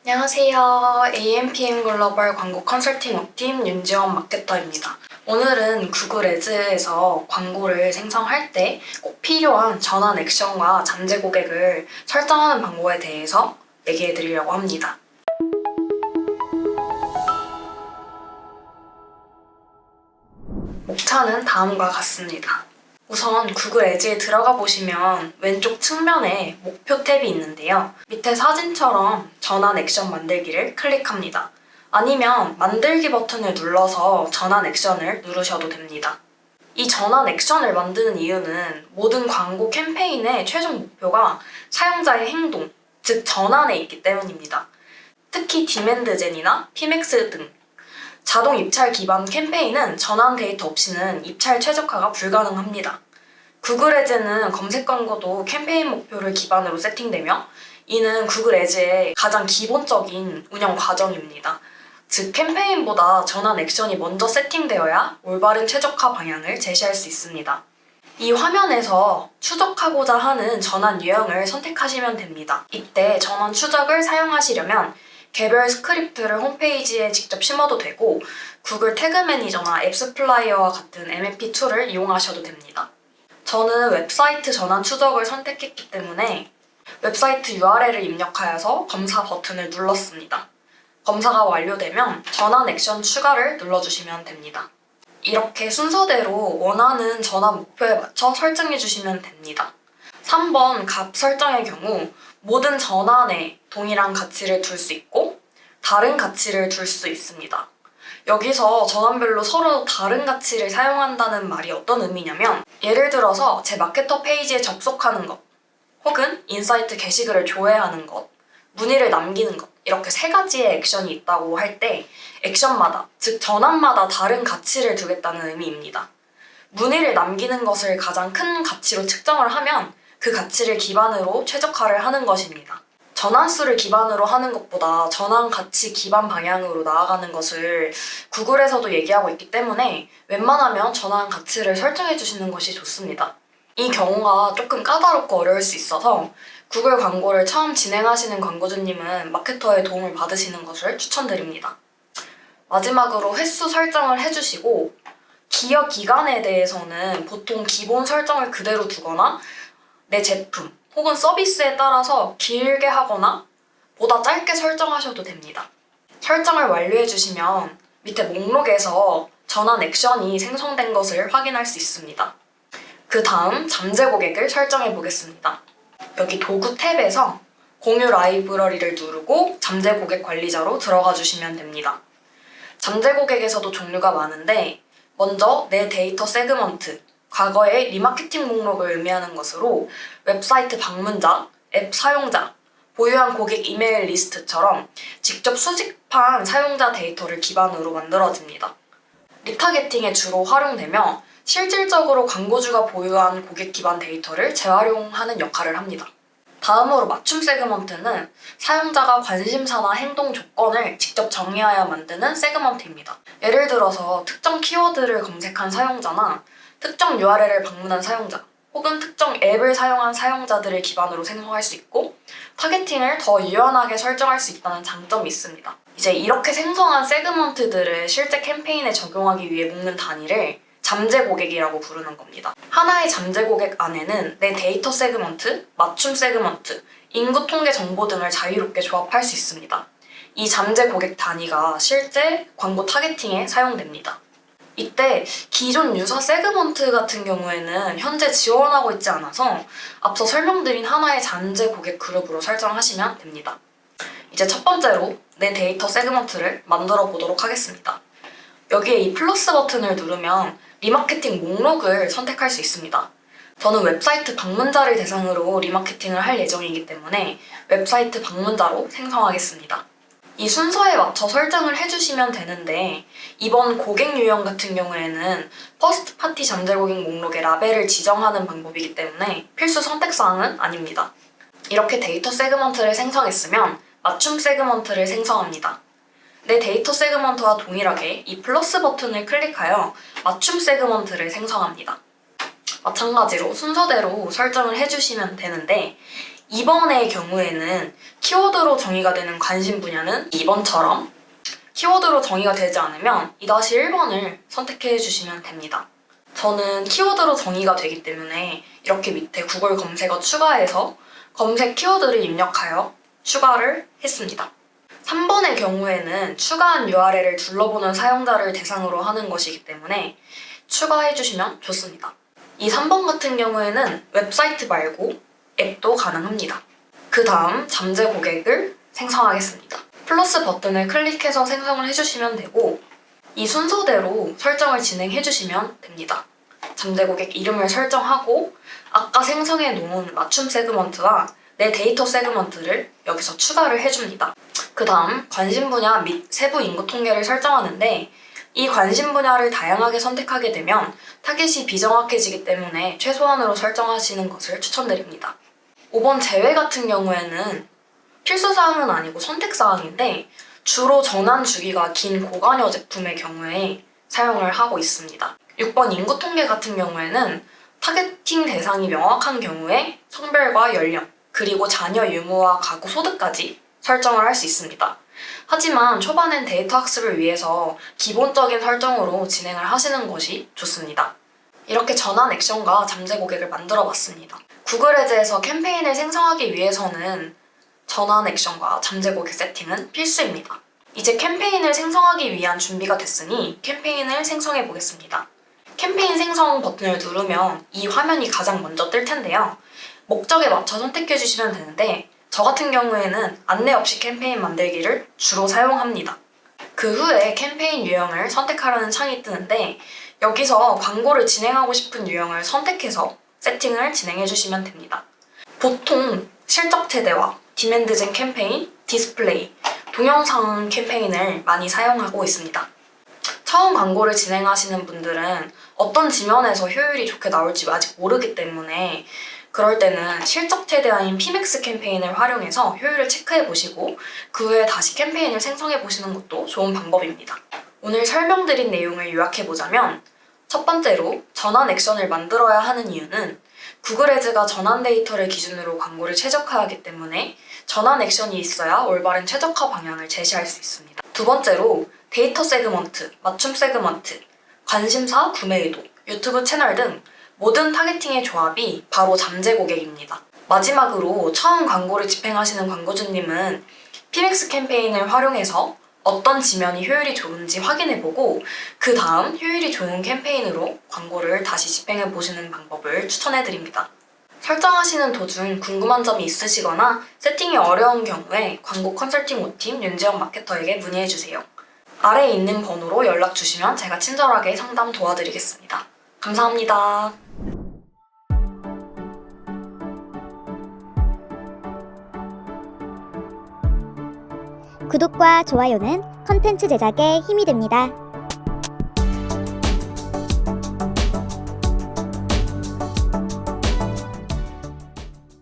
안녕하세요. AMPM 글로벌 광고 컨설팅업팀 윤지원 마케터입니다. 오늘은 구글 애즈에서 광고를 생성할 때 꼭 필요한 전환 액션과 잠재 고객을 설정하는 방법에 대해서 얘기해 드리려고 합니다. 목차는 다음과 같습니다. 우선 구글 애즈에 들어가 보시면 왼쪽 측면에 목표 탭이 있는데요. 밑에 사진처럼 전환 액션 만들기를 클릭합니다. 아니면 만들기 버튼을 눌러서 전환 액션을 누르셔도 됩니다. 이 전환 액션을 만드는 이유는 모든 광고 캠페인의 최종 목표가 사용자의 행동, 즉 전환에 있기 때문입니다. 특히 디맨드젠이나 피맥스 등 자동 입찰 기반 캠페인은 전환 데이터 없이는 입찰 최적화가 불가능합니다. 구글 애즈는 검색 광고도 캠페인 목표를 기반으로 세팅되며 이는 구글 애즈의 가장 기본적인 운영 과정입니다. 즉 캠페인보다 전환 액션이 먼저 세팅되어야 올바른 최적화 방향을 제시할 수 있습니다. 이 화면에서 추적하고자 하는 전환 유형을 선택하시면 됩니다. 이때 전환 추적을 사용하시려면 개별 스크립트를 홈페이지에 직접 심어도 되고 구글 태그 매니저나 앱스 플라이어와 같은 MMP 툴을 이용하셔도 됩니다. 저는 웹사이트 전환 추적을 선택했기 때문에 웹사이트 URL을 입력하여서 검사 버튼을 눌렀습니다. 검사가 완료되면 전환 액션 추가를 눌러주시면 됩니다. 이렇게 순서대로 원하는 전환 목표에 맞춰 설정해 주시면 됩니다. 3번 값 설정의 경우 모든 전환에 동일한 가치를 둘 수 있고 다른 가치를 둘 수 있습니다. 여기서 전환별로 서로 다른 가치를 사용한다는 말이 어떤 의미냐면 예를 들어서 제 마케터 페이지에 접속하는 것 혹은 인사이트 게시글을 조회하는 것, 문의를 남기는 것 이렇게 세 가지의 액션이 있다고 할 때 액션마다, 즉 전환마다 다른 가치를 두겠다는 의미입니다. 문의를 남기는 것을 가장 큰 가치로 측정을 하면 그 가치를 기반으로 최적화를 하는 것입니다. 전환수를 기반으로 하는 것보다 전환 가치 기반 방향으로 나아가는 것을 구글에서도 얘기하고 있기 때문에 웬만하면 전환 가치를 설정해 주시는 것이 좋습니다. 이 경우가 조금 까다롭고 어려울 수 있어서 구글 광고를 처음 진행하시는 광고주님은 마케터의 도움을 받으시는 것을 추천드립니다. 마지막으로 횟수 설정을 해주시고 기여 기간에 대해서는 보통 기본 설정을 그대로 두거나 내 제품 혹은 서비스에 따라서 길게 하거나 보다 짧게 설정하셔도 됩니다. 설정을 완료해주시면 밑에 목록에서 전환 액션이 생성된 것을 확인할 수 있습니다. 그 다음 잠재 고객을 설정해 보겠습니다. 여기 도구 탭에서 공유 라이브러리를 누르고 잠재 고객 관리자로 들어가 주시면 됩니다. 잠재 고객에서도 종류가 많은데 먼저 내 데이터 세그먼트, 과거의 리마케팅 목록을 의미하는 것으로 웹사이트 방문자, 앱 사용자, 보유한 고객 이메일 리스트처럼 직접 수집한 사용자 데이터를 기반으로 만들어집니다. 리타게팅에 주로 활용되며 실질적으로 광고주가 보유한 고객 기반 데이터를 재활용하는 역할을 합니다. 다음으로 맞춤 세그먼트는 사용자가 관심사나 행동 조건을 직접 정의하여 만드는 세그먼트입니다. 예를 들어서 특정 키워드를 검색한 사용자나 특정 URL을 방문한 사용자 혹은 특정 앱을 사용한 사용자들을 기반으로 생성할 수 있고 타겟팅을 더 유연하게 설정할 수 있다는 장점이 있습니다. 이제 이렇게 생성한 세그먼트들을 실제 캠페인에 적용하기 위해 묶는 단위를 잠재 고객이라고 부르는 겁니다. 하나의 잠재 고객 안에는 내 데이터 세그먼트, 맞춤 세그먼트, 인구 통계 정보 등을 자유롭게 조합할 수 있습니다. 이 잠재 고객 단위가 실제 광고 타겟팅에 사용됩니다. 이때 기존 유사 세그먼트 같은 경우에는 현재 지원하고 있지 않아서 앞서 설명드린 하나의 잠재 고객 그룹으로 설정하시면 됩니다. 이제 첫 번째로 내 데이터 세그먼트를 만들어 보도록 하겠습니다. 여기에 이 플러스 버튼을 누르면 리마케팅 목록을 선택할 수 있습니다. 저는 웹사이트 방문자를 대상으로 리마케팅을 할 예정이기 때문에 웹사이트 방문자로 생성하겠습니다. 이 순서에 맞춰 설정을 해주시면 되는데 이번 고객 유형 같은 경우에는 퍼스트 파티 잠재 고객 목록에 라벨을 지정하는 방법이기 때문에 필수 선택사항은 아닙니다. 이렇게 데이터 세그먼트를 생성했으면 맞춤 세그먼트를 생성합니다. 내 데이터 세그먼트와 동일하게 이 플러스 버튼을 클릭하여 맞춤 세그먼트를 생성합니다. 마찬가지로 순서대로 설정을 해주시면 되는데 2번의 경우에는 키워드로 정의가 되는 관심 분야는 2번처럼 키워드로 정의가 되지 않으면 2-1번을 선택해 주시면 됩니다. 저는 키워드로 정의가 되기 때문에 이렇게 밑에 구글 검색어 추가해서 검색 키워드를 입력하여 추가를 했습니다. 3번의 경우에는 추가한 URL을 둘러보는 사용자를 대상으로 하는 것이기 때문에 추가해 주시면 좋습니다. 이 3번 같은 경우에는 웹사이트 말고 앱도 가능합니다. 그 다음 잠재 고객을 생성하겠습니다. 플러스 버튼을 클릭해서 생성을 해주시면 되고 이 순서대로 설정을 진행해 주시면 됩니다. 잠재 고객 이름을 설정하고 아까 생성해 놓은 맞춤 세그먼트와 내 데이터 세그먼트를 여기서 추가를 해줍니다. 그 다음 관심 분야 및 세부 인구 통계를 설정하는데 이 관심 분야를 다양하게 선택하게 되면 타겟이 비정확해지기 때문에 최소한으로 설정하시는 것을 추천드립니다. 5번 제외 같은 경우에는 필수사항은 아니고 선택사항인데 주로 전환 주기가 긴 고관여 제품의 경우에 사용을 하고 있습니다. 6번 인구 통계 같은 경우에는 타겟팅 대상이 명확한 경우에 성별과 연령, 그리고 자녀 유무와 가구 소득까지 설정을 할 수 있습니다. 하지만 초반엔 데이터 학습을 위해서 기본적인 설정으로 진행을 하시는 것이 좋습니다. 이렇게 전환 액션과 잠재 고객을 만들어 봤습니다. 구글 애즈에서 캠페인을 생성하기 위해서는 전환 액션과 잠재 고객 세팅은 필수입니다. 이제 캠페인을 생성하기 위한 준비가 됐으니 캠페인을 생성해 보겠습니다. 캠페인 생성 버튼을 누르면 이 화면이 가장 먼저 뜰 텐데요. 목적에 맞춰 선택해 주시면 되는데 저 같은 경우에는 안내 없이 캠페인 만들기를 주로 사용합니다. 그 후에 캠페인 유형을 선택하라는 창이 뜨는데 여기서 광고를 진행하고 싶은 유형을 선택해서 세팅을 진행해 주시면 됩니다. 보통 실적 최대화, 디맨드젠 캠페인, 디스플레이, 동영상 캠페인을 많이 사용하고 있습니다. 처음 광고를 진행하시는 분들은 어떤 지면에서 효율이 좋게 나올지 아직 모르기 때문에 그럴 때는 실적 최대화인 PMAX 캠페인을 활용해서 효율을 체크해 보시고 그 후에 다시 캠페인을 생성해 보시는 것도 좋은 방법입니다. 오늘 설명드린 내용을 요약해 보자면 첫 번째로 전환 액션을 만들어야 하는 이유는 구글 애즈가 전환 데이터를 기준으로 광고를 최적화하기 때문에 전환 액션이 있어야 올바른 최적화 방향을 제시할 수 있습니다. 두 번째로 데이터 세그먼트, 맞춤 세그먼트, 관심사, 구매 의도, 유튜브 채널 등 모든 타겟팅의 조합이 바로 잠재 고객입니다. 마지막으로 처음 광고를 집행하시는 광고주님은 PMAX 캠페인을 활용해서 어떤 지면이 효율이 좋은지 확인해보고 그 다음 효율이 좋은 캠페인으로 광고를 다시 집행해 보시는 방법을 추천해드립니다. 설정하시는 도중 궁금한 점이 있으시거나 세팅이 어려운 경우에 광고 컨설팅 5팀 윤지영 마케터에게 문의해주세요. 아래에 있는 번호로 연락 주시면 제가 친절하게 상담 도와드리겠습니다. 감사합니다. 구독과 좋아요는 컨텐츠 제작에 힘이 됩니다.